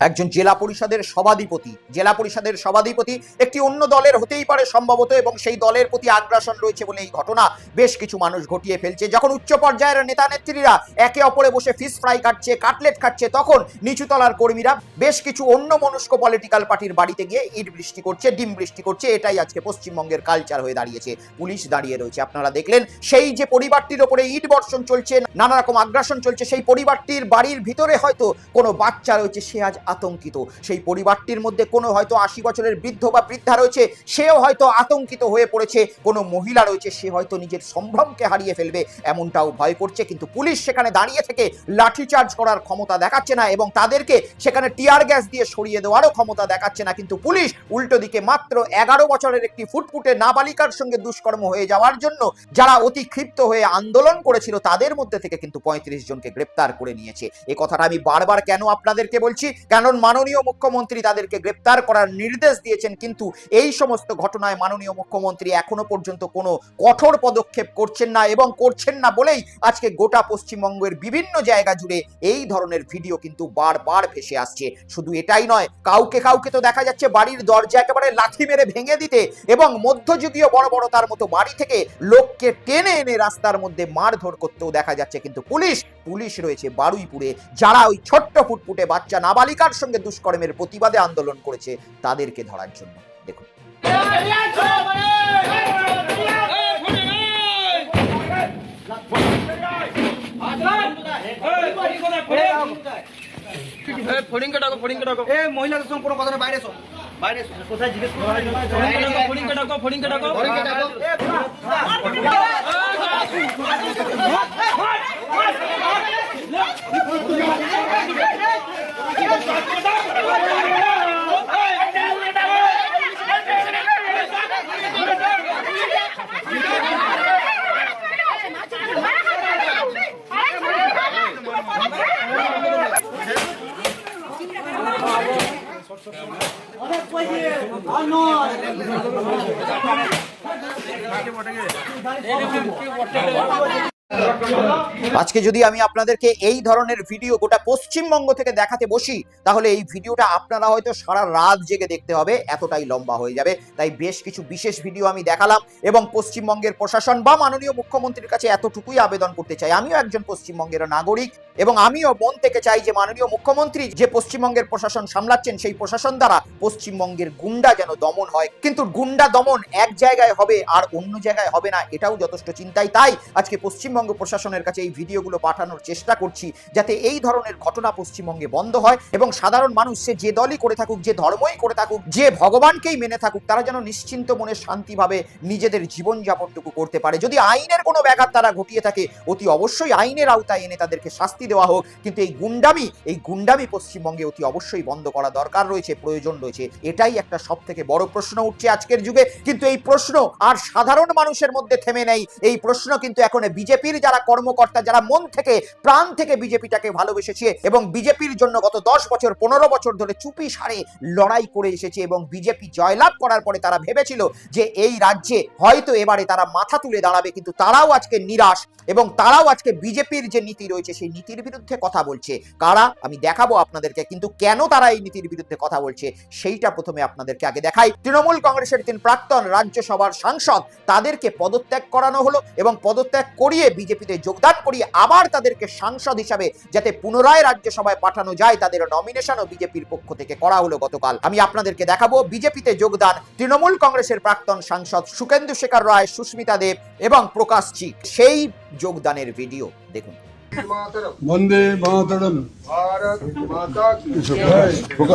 Speaker 1: একজন জেলা পরিষদের সভাধিপতি একটি অন্য দলের হতেই পারে সম্ভবত, এবং সেই দলের প্রতি আগ্রাসন রয়েছে বলে এই ঘটনা বেশ কিছু মানুষ ঘটিয়ে ফেলছে। যখন উচ্চ পর্যায়ের নেতা নেত্রীরা একে অপরে বসে ফিশ ফ্রাই খাচ্ছে, কাটলেট খাচ্ছে, তখন নিচুতলার কর্মীরা বেশ কিছু অন্য মনস্ক পলিটিক্যাল পার্টির বাড়িতে গিয়ে ইট বৃষ্টি করছে, ডিম বৃষ্টি করছে। এটাই আজকে পশ্চিমবঙ্গের কালচার হয়ে দাঁড়িয়েছে। পুলিশ দাঁড়িয়ে রয়েছে, আপনারা দেখলেন সেই যে পরিবারটির ওপরে ইট বর্ষণ চলছে, নানা রকম আগ্রাসন চলছে, সেই পরিবারটির বাড়ির ভিতরে হয়তো কোনো বাচ্চা রয়েছে, সে আজ আতঙ্কিত। সেই পরিবারটির মধ্যে কোনো হয়তো 80 বছরের বৃদ্ধ বা বৃদ্ধা রয়েছে, সেও হয়তো আতঙ্কিত হয়ে পড়েছে। কোনো মহিলা রয়েছে, সে হয়তো নিজের সম্ভ্রমকে হারিয়ে ফেলবে, এমনটাও ভয় করছে। কিন্তু পুলিশ সেখানে দাঁড়িয়ে থেকে লাঠিচার্জ করার ক্ষমতা দেখাচ্ছে না, এবং তাদেরকে সেখানে টিয়ার গ্যাস দিয়ে সরিয়ে দেওয়ারও ক্ষমতা দেখাচ্ছে না। কিন্তু পুলিশ উল্টো দিকে মাত্র 11 বছরের একটি ফুটফুটে নাবালিকার সঙ্গে দুষ্কর্ম হয়ে যাওয়ার জন্য যারা অতি ক্ষিপ্ত হয়ে আন্দোলন করেছিল তাদের মধ্যে থেকে কিন্তু 35 জনকে গ্রেপ্তার করে নিয়েছে। এই কথাটা আমি বারবার কেন আপনাদেরকে বলছি, কারণ মাননীয় মুখ্যমন্ত্রী তাদেরকে গ্রেপ্তার করার নির্দেশ দিয়েছেন, কিন্তু এই সমস্ত ঘটনায় মাননীয় মুখ্যমন্ত্রী এখনো পর্যন্ত কোনো কঠোর পদক্ষেপ করছেন না, এবং করছেন না বলেই আজকে গোটা পশ্চিমবঙ্গের বিভিন্ন জায়গা জুড়ে এই ধরনের ভিডিও কিন্তু বারবার ভেসে আসছে। শুধু এটাই নয়, কাউকে তো দেখা যাচ্ছে বাড়ির দরজা একেবারে লাথি মেরে ভেঙে দিতে, এবং মধ্যযুগীয় বড় মতো বাড়ি থেকে লোককে টেনে এনে রাস্তার মধ্যে মারধর করতেও দেখা যাচ্ছে। কিন্তু পুলিশ রয়েছে বারুইপুরে, যারা ওই ছোট্ট ফুটফুটে বাচ্চা নাবালিকার সঙ্গে দুষ্কর্মের প্রতিবাদে আন্দোলন করেছে তাদেরকে ধরার জন্য। দেখুন।
Speaker 9: মহিলাদের সঙ্গে কোনো কথা না, বাইরে বাইরে কোথায় জিজ্ঞেস ফড়িংকে ডাকো
Speaker 1: আজকে যদি আমি আপনাদেরকে এই ধরনের ভিডিও গোটা পশ্চিমবঙ্গ থেকে দেখাতে বসি, তাহলে এই ভিডিওটা আপনারা হয়তো সারা রাত জেগে দেখতে হবে, এতটাই লম্বা হয়ে যাবে। তাই বেশ কিছু বিশেষ ভিডিও আমি দেখালাম এবং পশ্চিমবঙ্গের প্রশাসন বা মাননীয় মুখ্যমন্ত্রীর কাছে এতটুকুই আবেদন করতে চাই, আমিও একজন পশ্চিমবঙ্গের নাগরিক এবং আমিও মন থেকে চাই যে মাননীয় মুখ্যমন্ত্রী যে পশ্চিমবঙ্গের প্রশাসন সামলাচ্ছেন, সেই প্রশাসন দ্বারা পশ্চিমবঙ্গের গুন্ডা যেন দমন হয়। কিন্তু গুন্ডা দমন এক জায়গায় হবে আর অন্য জায়গায় হবে না, এটাও যথেষ্ট চিন্তায়। তাই আজকে পশ্চিমবঙ্গ প্রশাসনের কাছে এই ভিডিওগুলো পাঠানোর চেষ্টা করছি, যাতে এই ধরনের ঘটনা পশ্চিমবঙ্গে বন্ধ হয় এবং সাধারণ মানুষ সে যে দলই করে থাকুক, যে ধর্মই করে থাকুক, যে ভগবানকেই মেনে থাকুক, তারা যেন নিশ্চিন্ত মনে শান্তিভাবে নিজেদের জীবনযাপনটুকু করতে পারে। যদি আইনের কোনো ব্যাঘাত তারা ঘটিয়ে থাকে, অতি অবশ্যই আইনের আওতায় এনে তাদেরকে শাস্তি দেওয়া হোক। কিন্তু এই গুন্ডামি পশ্চিমবঙ্গে অতি অবশ্যই বন্ধ করা দরকার রয়েছে, প্রয়োজন রয়েছে। এটাই একটা সব থেকে বড় প্রশ্ন উঠছে আজকের যুগে। কিন্তু এই প্রশ্ন আর সাধারণ মানুষের মধ্যে থেমে নেই। এই প্রশ্ন কিন্তু এখন বিজেপির যারা কর্মকর্তা, যারা মন থেকে প্রাণ থেকে বিজেপিটাকে ভালোবেসেছে এবং বিজেপির জন্য গত 10 বছর 15 বছর ধরে চুপি সারে লড়াই করে এসেছে এবং বিজেপি জয়লাভ করার পরে তারা ভেবেছিল যে এই রাজ্যে হয়তো এবারে তারা মাথা তুলে দাঁড়াবে, কিন্তু তারাও আজকে নিরাশ এবং তারাও আজকে বিজেপির যে নীতি রয়েছে সেই নীতির বিরুদ্ধে কথা বলছে। কারা, আমি দেখাবো আপনাদেরকে, কিন্তু কেন তারা এই নীতির বিরুদ্ধে কথা বলছে সেইটা প্রথমে আপনাদেরকে আগে দেখাই। তৃণমূল কংগ্রেসের 3 প্রাক্তন রাজ্যসভার সাংসদ, তাদেরকে পদত্যাগ করানো হলো এবং পদত্যাগ করিয়ে বিজেপিতে যোগদান করিয়ে আবার তাদেরকে সাংসদ হিসাবে যাতে পুনরায় রাজ্যসভায় পাঠানো যায়, তাদের নমিনেশনও বিজেপির পক্ষ থেকে করা হলো গতকাল। আমি আপনাদেরকে দেখাবো বিজেপিতে যোগদান তৃণমূল কংগ্রেসের প্রাক্তন সাংসদ সুকেন্দু শেখর রায়, সুস্মিতা দেব এবং প্রকাশ চিক, সেই যোগদানের ভিডিও দেখুন।
Speaker 10: বন্দে মাতরম,
Speaker 11: भारत माता की जय,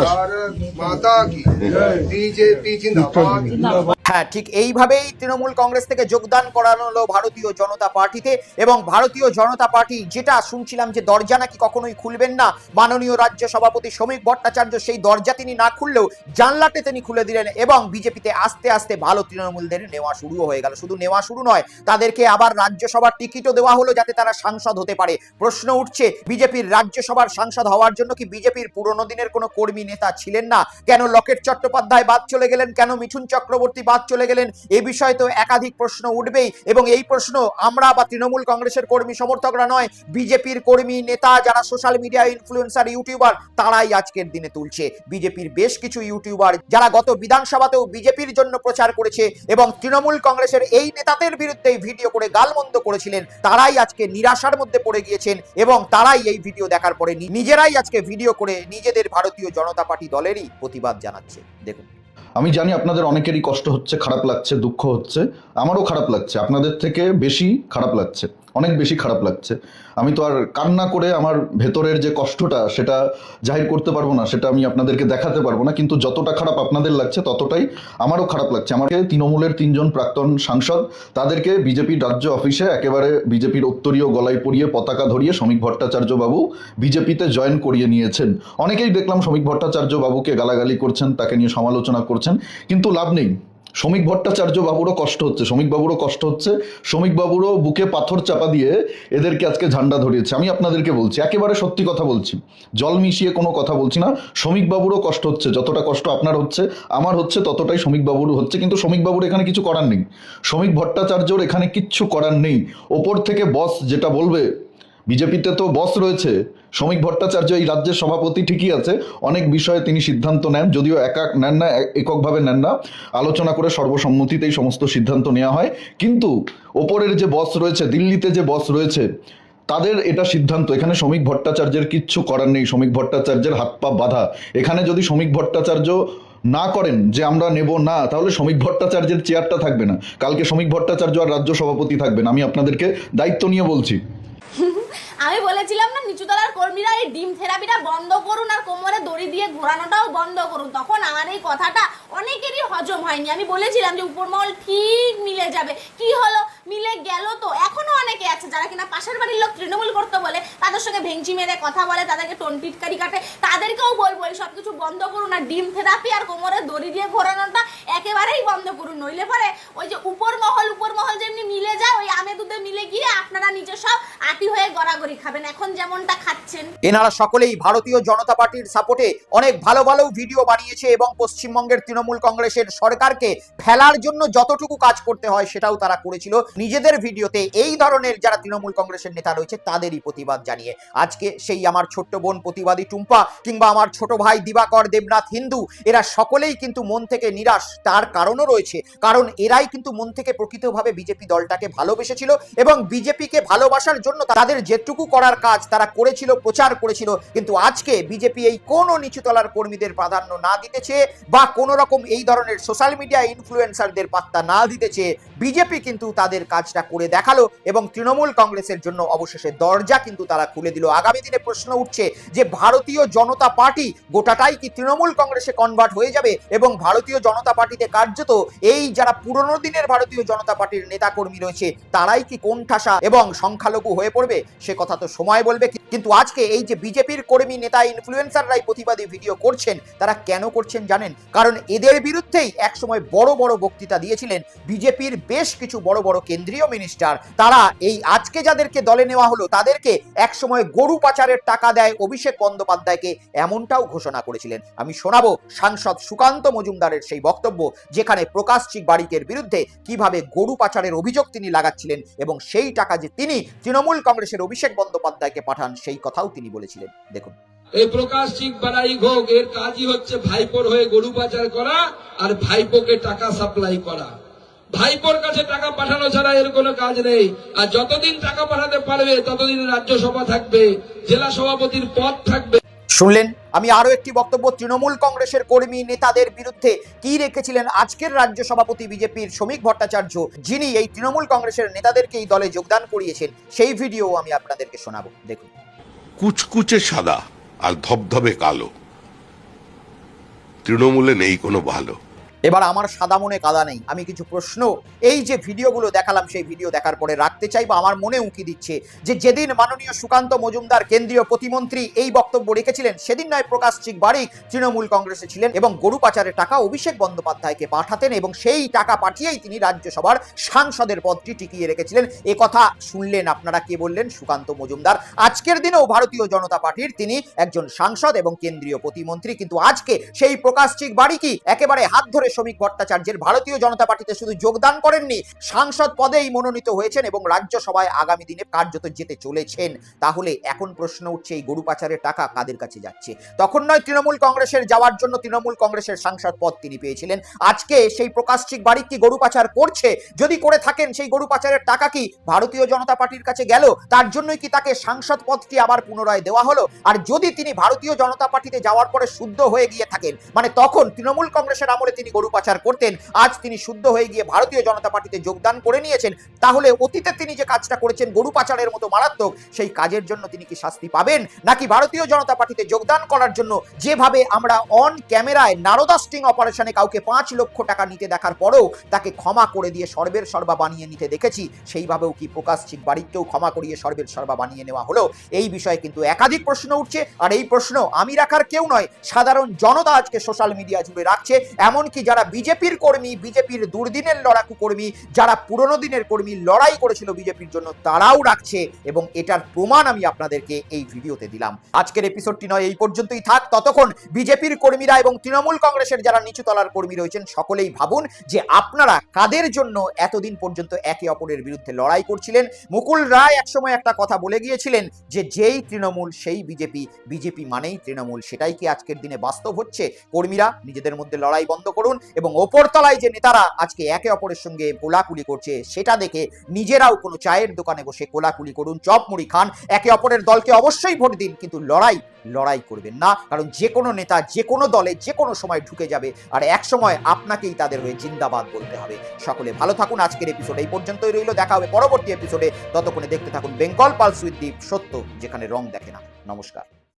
Speaker 11: भारत माता की जय, बीजेपी जिंदाबाद।
Speaker 1: হ্যাঁ, ঠিক এইভাবেই তৃণমূল কংগ্রেস থেকে যোগদান করানো হলো ভারতীয় জনতা পার্টিতে এবং ভারতীয় জনতা পার্টি যেটা শুনছিলাম যে দরজা নাকি কখনোই খুলবেন না, মাননীয় রাজ্য সভাপতি শ্রমিক ভট্টাচার্য সেই দরজা তিনি না খুললেও জানলাতে তিনি খুলে দিলেন এবং বিজেপিতে আস্তে আস্তে ভালো তৃণমূলদের নেওয়া শুরু হয়ে গেল। শুধু নেওয়া শুরু নয়, তাদেরকে আবার রাজ্যসভার টিকিটও দেওয়া হলো যাতে তারা সাংসদ হতে পারে। প্রশ্ন উঠছে, বিজেপির রাজ্যসভার সাংসদ হওয়ার জন্য কি বিজেপির পুরনো দিনের কোনো কর্মী নেতা ছিলেন না? কেন লকেট চট্টোপাধ্যায় বাদ চলে গেলেন? কেন মিঠুন চক্রবর্তী বাদ চলে গেলেন? এই বিষয়ে তো একাধিক প্রশ্ন উঠবেই এবং এই প্রশ্ন আমরা বা তৃণমূল কংগ্রেসের কর্মী সমর্থকরা নয়, বিজেপির কর্মী নেতা যারা সোশ্যাল মিডিয়া ইনফ্লুয়েন্সার, ইউটিউবার, তারাই আজকের দিনে তুলছে। বিজেপির বেশ কিছু ইউটিউবার যারা গত বিধানসভাতেও বিজেপির জন্য প্রচার করেছে এবং তৃণমূল কংগ্রেসের এই নেতাদের বিরুদ্ধে ভিডিও করে গালমন্দ করেছিলেন, তারাই আজকে নিরাশার মধ্যে পড়ে গিয়েছেন এবং তারাই এই ভিডিও দেখার পরে নিজেরাই আজকে ভিডিও করে নিজেদের ভারতীয় জনতা পার্টি দলেরই প্রতিবাদ জানাচ্ছে। দেখুন,
Speaker 13: আমি জানি আপনাদের অনেকেরই কষ্ট হচ্ছে, খারাপ লাগছে, দুঃখ হচ্ছে, আমারও খারাপ লাগছে, আপনাদের থেকে বেশি খারাপ লাগছে, অনেক বেশি খারাপ লাগছে। আমি তো আর কান্না করে আমার ভেতরের যে কষ্টটা সেটা জাহির করতে পারবো না, সেটা আমি আপনাদেরকে দেখাতে পারবো না, কিন্তু যতটা খারাপ আপনাদের লাগছে ততটাই আমারও খারাপ লাগছে। আমাকে তৃণমূলের 3 জন প্রাক্তন সাংসদ, তাদেরকে বিজেপির রাজ্য অফিসে একেবারে বিজেপির উত্তরীয় গলায় পরিয়ে পতাকা ধরিয়ে শ্রমিক ভট্টাচার্য বাবু বিজেপিতে জয়েন করিয়ে নিয়েছেন। অনেকেই দেখলাম শ্রমিক ভট্টাচার্য বাবুকে গালাগালি করছেন, তাকে নিয়ে সমালোচনা করছেন, কিন্তু লাভ নেই। শ্রমিক ভট্টাচার্য বাবুরও কষ্ট হচ্ছে, শ্রমিক বাবুরও কষ্ট হচ্ছে, শ্রমিক বাবুরও বুকে পাথর চাপা দিয়ে এদেরকে আজকে ঝান্ডা ধরিয়েছে। আমি আপনাদেরকে বলছি, একেবারে সত্যি কথা বলছি, জল মিশিয়ে কোনো কথা বলছি না। শ্রমিক বাবুরও কষ্ট হচ্ছে, যতটা কষ্ট আপনার হচ্ছে, আমার হচ্ছে, ততটাই শ্রমিক বাবুরও হচ্ছে, কিন্তু শ্রমিক বাবুর এখানে কিছু করার নেই, শ্রমিক ভট্টাচার্যর এখানে কিচ্ছু করার নেই। ওপর থেকে বস যেটা বলবে, বিজেপিতে তো বস রয়েছে, শ্রমিক ভট্টাচার্য এই রাজ্যের সভাপতি ঠিকই আছে, অনেক বিষয়ে তিনি সিদ্ধান্ত নেন, যদিও একা নেন না, এককভাবে নেন না, আলোচনা করে সর্বসম্মতিতেই সমস্ত সিদ্ধান্ত নেওয়া হয়, কিন্তু ওপরের যে বস রয়েছে, দিল্লিতে যে বস রয়েছে, তাদের এটা সিদ্ধান্ত। এখানে শ্রমিক ভট্টাচার্যের কিচ্ছু করার নেই, শ্রমিক ভট্টাচার্যের হাত পা বাঁধা। এখানে যদি শ্রমিক ভট্টাচার্য না করেন যে আমরা নেব না, তাহলে শ্রমিক ভট্টাচার্যের চেয়ারটা থাকবে না, কালকে শ্রমিক ভট্টাচার্য আর রাজ্য সভাপতি থাকবেন। আমি আপনাদেরকে দায়িত্ব নিয়ে বলছি।
Speaker 8: আমি বলেছিলাম না নিচুতলার কর্মীরা এই ডিম থেরাপিটা বন্ধ করুন আর কোমরে দড়ি দিয়ে ঘোরানোটাও বন্ধ করুন, তখন আমার এই কথাটা অনেকেরই হজম হয়নি। আমি বলেছিলাম যে উপরমহল ঠিক মিলে যাবে, কি হলো, মিলে গেল। তো এখনো অনেকে আছে যারা কিনা পাশের বাড়ির লোক তৃণমূল করতে বলে, তাদের সঙ্গে ভেঙচি মেরে কথা বলে, তাদেরকে টোনটিটকারি কাটে, তাদেরকেও বলবো এই সব কিছু বন্ধ করুন আর ডিম থেরাপি আর কোমরে দড়ি দিয়ে ঘোরানোটা একেবারেই বন্ধ করুন। নইলে পরে ওই যে উপরমহল যেমনি মিলে যায়, ওই আমে দুধে মিলে গিয়ে আপনারা নিজে সব আটি হয়ে গড়াগড়ি খাবেন, এখন যেমনটা খাচ্ছেন।
Speaker 1: এনারা সকলেই ভারতীয় জনতা পার্টির সাপোর্টে অনেক ভালো ভালো ভিডিও বানিয়েছে এবং পশ্চিমবঙ্গের তৃণমূল কংগ্রেসের সরকারকে ফেলার জন্য যতটুকু কাজ করতে হয় সেটাও তারা করেছিল। নিজেদের ভিডিওতে এই ধরনের যারা তৃণমূল কংগ্রেসের নেতা রয়েছে তাদেরই প্রতিবাদ জানিয়ে আজকে সেই আমার ছোট্ট বোন প্রতিবাদী টুম্পা কিংবা আমার ছোট ভাই দিবাকর দেবনাথ হিন্দু এরা সকলেই কিন্তু মন থেকে নিরাশ। তার কারণও রয়েছে, কারণ এরাই কিন্তু মন থেকে প্রকৃতভাবে বিজেপি দলটাকে ভালোবেসেছিল এবং বিজেপিকে ভালোবাসার জন্য তাদের যেটুকু করার কাজ তারা করেছিল, প্রচার করেছিল। কিন্তু আজকে বিজেপি এই কোনো নিচুতলার কর্মীদের প্রাধান্য না দিতেছে বা কোনো রকম এই ধরনের সোশ্যাল মিডিয়া ইনফ্লুয়েন্সারদের পাত্তা না দিতেছে, বিজেপি কিন্তু তাদের কাজটা করে দেখালো এবং তৃণমূল কংগ্রেসের জন্য অবশেষে দরজা কিন্তু তারা খুলে দিল। আগামী দিনে প্রশ্ন উঠছে যে ভারতীয় জনতা পার্টি গোটাটাই কি তৃণমূল কংগ্রেসে কনভার্ট হয়ে যাবে এবং ভারতীয় জনতা পার্টিতে কার্যত এই যারা পুরনো দিনের ভারতীয় জনতা পার্টির নেতাকর্মী রয়েছে তারাই কি কোণঠাসা এবং সংখ্যালঘু হয়ে পড়বে? সে কথা তো সময় বলবে। কিন্তু আজকে এই যে বিজেপির কর্মী নেতা ইনফ্লুয়েন্সাররাই প্রতিবাদী ভিডিও করছেন, তারা কেন করছেন জানেন? কারণ এদের বিরুদ্ধেই একসময় বড় বড় বক্তৃতা দিয়েছিলেন বিজেপির বেশ কিছু বড় বড় কেন্দ্রীয় মিনিস্টার। তারা এই আজকে যাদেরকে দলে নেওয়া হলো তাদেরকে একসময় গরু পাচারের টাকা দেয় অভিষেক বন্দ্যোপাধ্যায়কে, এমনটাও ঘোষণা করেছিলেন। আমি শোনাবো সাংসদ সুকান্ত মজুমদারের সেই বক্তব্য, যেখানে প্রকাশ চিকবাড়িকের বিরুদ্ধে কিভাবে গরু পাচারের অভিযোগ তিনি লাগাচ্ছিলেন এবং সেই টাকা যে তিনি তৃণমূল কংগ্রেসের অভিষেক বন্দ্যোপাধ্যায়কে পাঠান সেই কথাও তিনি বলেছিলেন। দেখুন।
Speaker 14: এই প্রকাশ চিকবাড়াই ঘোষ এর কাজই হচ্ছে ভাইপোর হয়ে গরু পাচার করা আর ভাইপোকে টাকা সাপ্লাই করা। ভাইপোর কাছে টাকা পাঠানো ছাড়া এর কোনো কাজ নেই। আর যতদিন টাকা পাঠাতে পারবে ততদিন রাজ্যসভা থাকবে, জেলা সভাপতির পদ থাকবে।
Speaker 1: শুনলেন আমি আরো একটি বক্তব্য তৃণমূল কংগ্রেসের কর্মী নেতাদের বিরুদ্ধে কি রেখেছিলেন আজকের রাজ্য সভাপতি বিজেপির শ্রমিক ভট্টাচার্য, যিনি এই তৃণমূল কংগ্রেসের নেতাদেরকে এই দলে যোগদান করিয়েছেন। সেই ভিডিও আমি আপনাদেরকে শোনাবো, দেখুন।
Speaker 15: কুচকুচে সাদা আর ধবধবে কালো, তৃণমূলে নেই কোনো ভালো।
Speaker 1: এবার আমার সাদা মনে কাদা নেই, আমি কিছু প্রশ্ন এই যে ভিডিওগুলো দেখালাম সেই ভিডিও দেখার পরে রাখতে চাই বা আমার মনে উঁকি দিচ্ছে যে যেদিন মাননীয় সুকান্ত মজুমদার কেন্দ্রীয় প্রতিমন্ত্রী এই বক্তব্য রেখেছিলেন সেদিন নয় প্রকাশ চিকবাড়িক তৃণমূল কংগ্রেসে ছিলেন এবং গরু পাচারের টাকা অভিষেক বন্দ্যোপাধ্যায়কে পাঠাতেন এবং সেই টাকা পাঠিয়েই তিনি রাজ্যসভার সাংসদের পদটি টিকিয়ে রেখেছিলেন। এ কথা শুনলেন আপনারা, কে বললেন? সুকান্ত মজুমদার। আজকের দিনেও ভারতীয় জনতা পার্টির তিনি একজন সাংসদ এবং কেন্দ্রীয় প্রতিমন্ত্রী, কিন্তু আজকে সেই প্রকাশ চিকবাড়িকই একেবারে হাত ধরে শ্রমিক ভট্টাচার্যের ভারতীয় জনতা পার্টিতে শুধু যোগদান করেননি, সাংসদ পদেই মনোনীত হয়েছেন এবং রাজ্যসভায় আগামী দিনে কার্যত যেতে চলেছেন। তাহলে এখন প্রশ্ন উঠছে এই গরু পাচারের টাকা কাদের কাছে যাচ্ছে? তখন নয় তৃণমূল কংগ্রেসের যাওয়ার জন্য তৃণমূল কংগ্রেসের সাংসদ পদ তিনি পেয়েছিলেন, আজকে সেই প্রকাশ চিকবাড়িক কি গরু পাচার করছে? যদি করে থাকেন সেই গরু পাচারের টাকা কি ভারতীয় জনতা পার্টির কাছে গেল? তার জন্যই কি তাকে সাংসদ পদটি আবার পুনরায় দেওয়া হলো? আর যদি তিনি ভারতীয় জনতা পার্টিতে যাওয়ার পরে শুদ্ধ হয়ে গিয়ে থাকেন, মানে তখন তৃণমূল কংগ্রেসের আমলে তিনি গরু পাচার করতেন, আজ তিনি শুদ্ধ হয়ে গিয়ে ভারতীয় জনতা পার্টিতে যোগদান করে নিয়েছেন, তাহলে অতীতে তিনি যে কাজটা করেছেন গরু পাচারের মতো মারাত্মক, সেই কাজের জন্য তিনি কি শাস্তি পাবেন? নাকি ভারতীয় জনতা পার্টিতে যোগদান করার জন্য যেভাবে আমরা অন ক্যামেরায় নারদা স্টিং অপারেশনে কাউকে 5 লক্ষ টাকা নিতে দেখার পরেও তাকে ক্ষমা করে দিয়ে সর্বের সর্বা বানিয়ে নিতে দেখেছি, সেইভাবেও কি প্রকাশ চিকবাড়িককেও ক্ষমা করিয়ে সর্বের সর্বা বানিয়ে নেওয়া হলো? এই বিষয়ে কিন্তু একাধিক প্রশ্ন উঠছে, আর এই প্রশ্ন আমি রাখার কেউ নয়, সাধারণ জনতা আজকে সোশ্যাল মিডিয়া জুড়ে রাখছে। এমনকি যারা বিজেপির কর্মী, বিজেপির দুর্দিনের লড়াকু কর্মী, যারা পুরনো দিনের কর্মী লড়াই করেছিল বিজেপির জন্য, তারাও রাখছে এবং এটার প্রমাণ আমি আপনাদেরকে এই ভিডিওতে দিলাম। আজকের এপিসোডটি নয় এই পর্যন্তই থাক। ততক্ষণ বিজেপির কর্মীরা এবং তৃণমূল কংগ্রেসের যারা নিচু তলার কর্মী রয়েছেন সকলেই ভাবুন যে আপনারা কাদের জন্য এতদিন পর্যন্ত একে অপরের বিরুদ্ধে লড়াই করছিলেন। মুকুল রায় একসময় একটা কথা বলে গিয়েছিলেন যে যেই তৃণমূল সেই বিজেপি, বিজেপি মানেই তৃণমূল। সেটাই কি আজকের দিনে বাস্তব হচ্ছে? কর্মীরা নিজেদের মধ্যে লড়াই বন্ধ করুন এবং ওপরতলায় যে নেতারা আজকে একে অপরের সঙ্গে কোলাকুলি করছে সেটা দেখে নিজেরাও কোনো চায়ের দোকানে বসে কোলাকুলি করুন, চপ মুড়ি খান, একে অপরের দলকে অবশ্যই ভোট দিন, কিন্তু লড়াই করবেন না। কারণ যে কোনো নেতা যে কোনো দলে যে কোনো সময় ঢুকে যাবে আর এক সময় আপনাকেই তাদের হয়ে জিন্দাবাদ বলতে হবে। সকলে ভালো থাকুন। আজকের এপিসোড এই পর্যন্তই রইল, দেখা হবে পরবর্তী এপিসোডে। ততক্ষণে দেখতে থাকুন বেঙ্গল পালস উইথ দীপ, সত্য যেখানে রং দেখে না। নমস্কার।